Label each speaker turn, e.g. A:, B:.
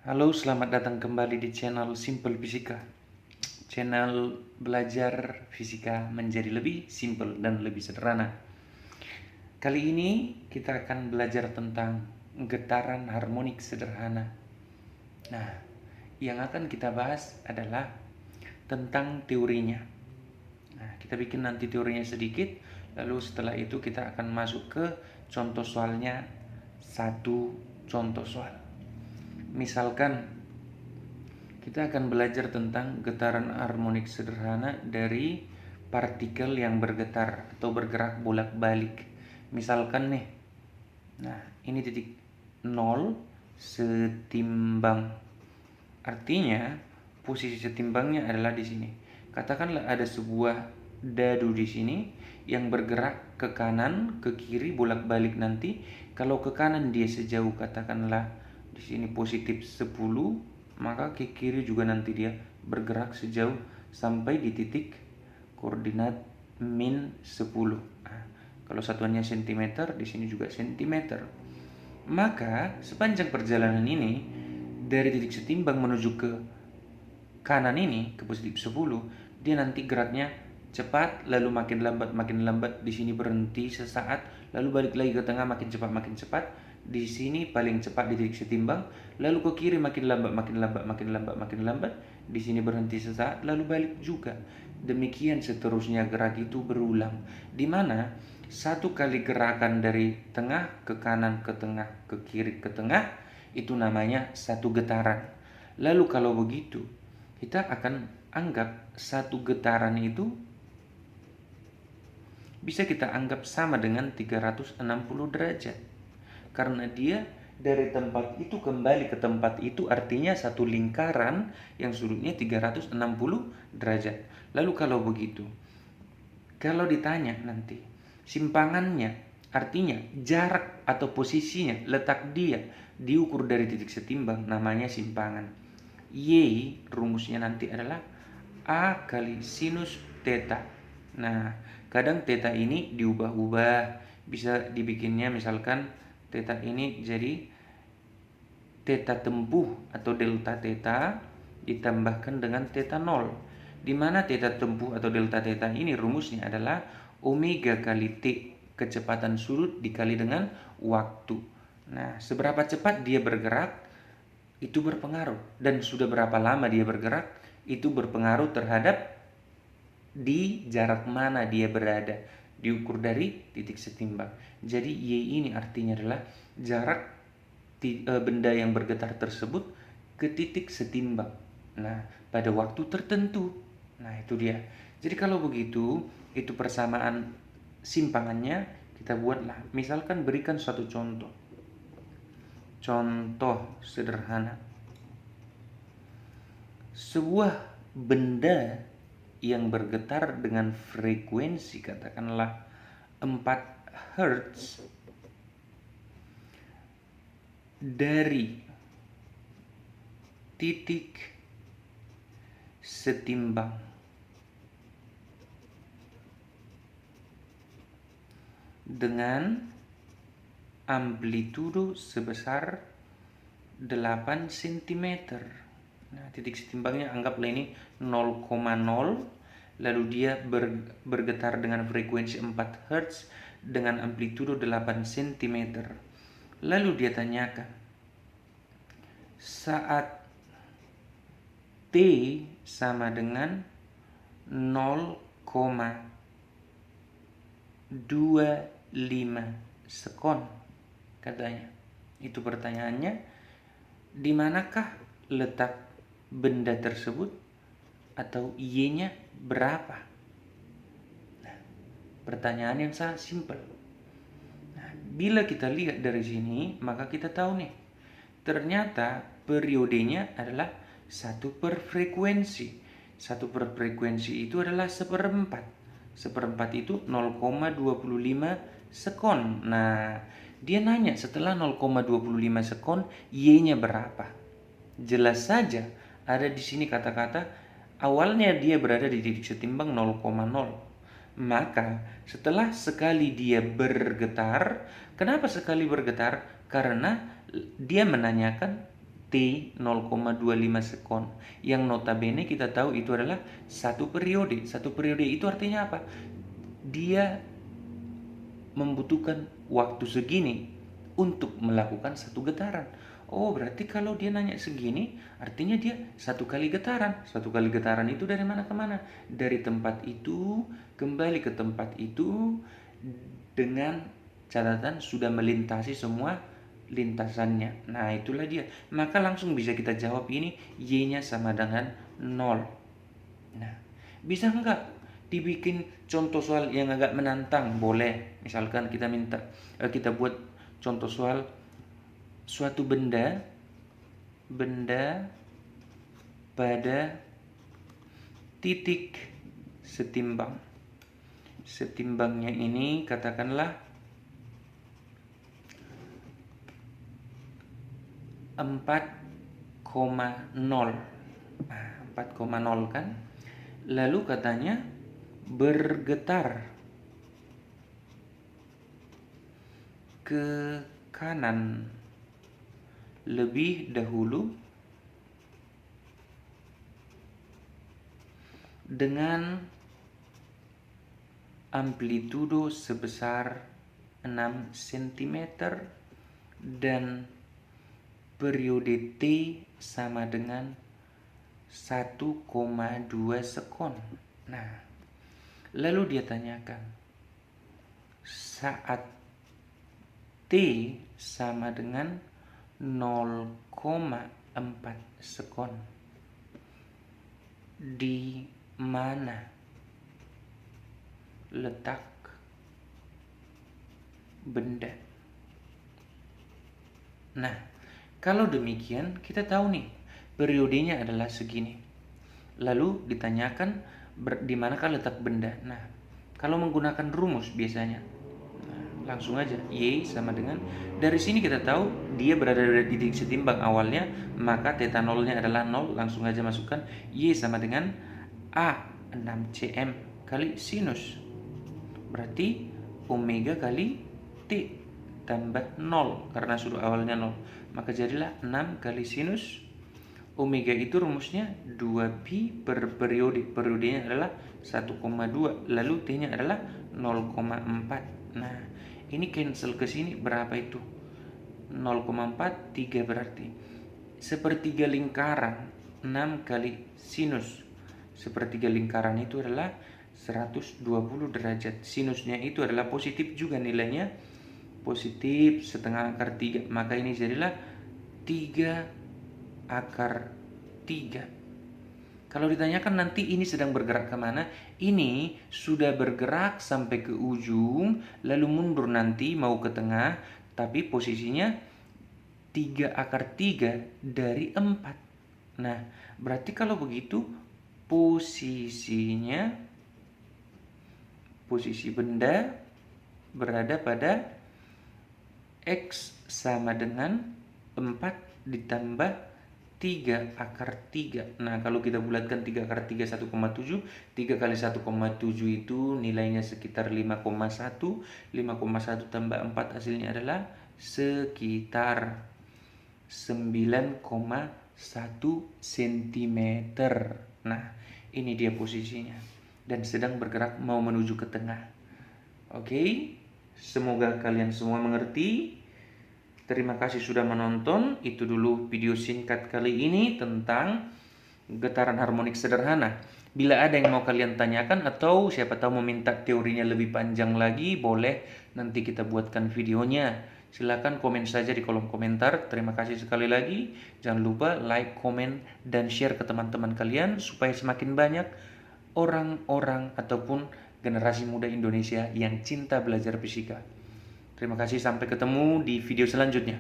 A: Halo, selamat datang kembali di channel Simple Fisika. Channel belajar fisika menjadi lebih simple dan lebih sederhana. Kali ini kita akan belajar tentang getaran harmonik sederhana. Nah, yang akan kita bahas adalah tentang teorinya. Nah, kita bikin nanti teorinya sedikit, lalu setelah itu kita akan masuk ke contoh soalnya, satu contoh soal. Misalkan kita akan belajar tentang getaran harmonik sederhana dari partikel yang bergetar atau bergerak bolak-balik. Misalkan nih, nah ini titik 0 setimbang. Artinya posisi setimbangnya adalah di sini. Katakanlah ada sebuah dadu di sini yang bergerak ke kanan, ke kiri bolak-balik nanti. Kalau ke kanan dia sejauh katakanlah di sini positif 10, maka ke kiri juga nanti dia bergerak sejauh sampai di titik koordinat min 10. Nah, kalau satuannya cm, di sini juga cm. Maka sepanjang perjalanan ini dari titik setimbang menuju ke kanan ini ke positif 10, dia nanti geraknya cepat, lalu makin lambat, di sini berhenti sesaat, lalu balik lagi ke tengah makin cepat, di sini paling cepat di titik setimbang, lalu ke kiri makin lambat, di sini berhenti sesaat, lalu balik juga. Demikian seterusnya gerak itu berulang, di mana satu kali gerakan dari tengah ke kanan ke tengah ke kiri ke tengah itu namanya satu getaran. Lalu kalau begitu, kita akan anggap satu getaran itu bisa kita anggap sama dengan 360 derajat. Karena dia dari tempat itu kembali ke tempat itu artinya satu lingkaran yang sudutnya 360 derajat. Lalu kalau begitu, kalau ditanya nanti simpangannya, artinya jarak atau posisinya, letak dia diukur dari titik setimbang, namanya simpangan. Y rumusnya nanti adalah A kali sinus theta. Nah, kadang theta ini diubah-ubah, bisa dibikinnya misalkan theta ini jadi theta tempuh atau delta theta ditambahkan dengan theta 0, di mana theta tempuh atau delta theta ini rumusnya adalah omega kali T, kecepatan sudut dikali dengan waktu. Nah, seberapa cepat dia bergerak itu berpengaruh, dan sudah berapa lama dia bergerak itu berpengaruh terhadap di jarak mana dia berada, diukur dari titik setimbang. Jadi Y ini artinya adalah jarak benda yang bergetar tersebut ke titik setimbang. Nah, pada waktu tertentu. Nah, itu dia. Jadi kalau begitu, itu persamaan simpangannya kita buatlah. Misalkan berikan suatu contoh. Contoh sederhana. Sebuah benda yang bergetar dengan frekuensi katakanlah 4 Hz dari titik setimbang dengan amplitudo sebesar 8 cm. Nah, titik setimbangnya anggaplah ini 0,0, lalu dia bergetar dengan frekuensi 4 Hz dengan amplitudo 8 cm. Lalu dia tanyakan, saat T sama dengan 0,25 sekon katanya. Itu pertanyaannya, di manakah letak benda tersebut atau Y-nya berapa? Nah, pertanyaan yang sangat simpel. Nah, bila kita lihat dari sini, maka kita tahu nih, ternyata periodenya adalah 1 per frekuensi. 1 per frekuensi itu adalah 1/4. 1/4 itu 0,25 sekon. Nah, dia nanya setelah 0,25 sekon Y-nya berapa? Jelas saja ada di sini kata-kata awalnya dia berada di titik setimbang 0,0. Maka setelah sekali dia bergetar, kenapa sekali bergetar? Karena dia menanyakan T 0,25 sekon. Yang notabene kita tahu itu adalah satu periode. Satu periode itu artinya apa? Dia membutuhkan waktu segini untuk melakukan satu getaran. Oh, berarti kalau dia nanya segini, artinya dia satu kali getaran. Satu kali getaran itu dari mana ke mana? Dari tempat itu, kembali ke tempat itu, dengan catatan sudah melintasi semua lintasannya. Nah, itulah dia. Maka langsung bisa kita jawab ini, Y-nya sama dengan 0. Nah, bisa enggak dibikin contoh soal yang agak menantang? Boleh. Misalkan kita buat contoh soal suatu benda pada titik setimbang. Setimbangnya ini katakanlah 4,0. 4,0 kan? Lalu katanya bergetar ke kanan lebih dahulu dengan amplitudo sebesar 6 cm dan periode T sama dengan 1,2 sekon. Nah, lalu dia tanyakan saat T sama dengan 0,4 sekon, di mana letak benda? Nah, kalau demikian kita tahu nih periodenya adalah segini. Lalu ditanyakan di manakah letak benda. Nah, kalau menggunakan rumus biasanya langsung aja Y sama dengan, dari sini kita tahu dia berada di titik setimbang awalnya, maka theta nolnya adalah 0. Langsung aja masukkan Y sama dengan A 6 cm kali sinus, berarti omega kali T tambah 0 karena sudah awalnya 0, maka jadilah 6 kali sinus omega itu rumusnya 2pi per periode. Periodenya adalah 1,2, lalu T nya adalah 0,4. Nah, ini cancel ke sini, berapa itu? 0,4, 3 berarti sepertiga lingkaran. 6 kali sinus sepertiga lingkaran itu adalah 120 derajat. Sinusnya itu adalah positif juga nilainya, positif setengah akar 3, maka ini jadilah 3 akar 3. Kalau ditanyakan nanti ini sedang bergerak kemana, ini sudah bergerak sampai ke ujung, lalu mundur nanti mau ke tengah, tapi posisinya 3 akar 3 dari 4. Nah, berarti kalau begitu posisi benda berada pada X sama dengan 4 ditambah 3 akar 3. Nah, kalau kita bulatkan 3 akar 3 1,7, 3 kali 1,7 itu nilainya sekitar 5,1. 5,1 tambah 4 hasilnya adalah sekitar 9,1 cm. Nah, ini dia posisinya dan sedang bergerak mau menuju ke tengah. Oke, semoga kalian semua mengerti. Terima kasih sudah menonton. Itu dulu video singkat kali ini tentang getaran harmonik sederhana. Bila ada yang mau kalian tanyakan atau siapa tahu meminta teorinya lebih panjang lagi, boleh nanti kita buatkan videonya. Silakan komen saja di kolom komentar. Terima kasih sekali lagi. Jangan lupa like, komen, dan share ke teman-teman kalian supaya semakin banyak orang-orang ataupun generasi muda Indonesia yang cinta belajar fisika. Terima kasih, sampai ketemu di video selanjutnya.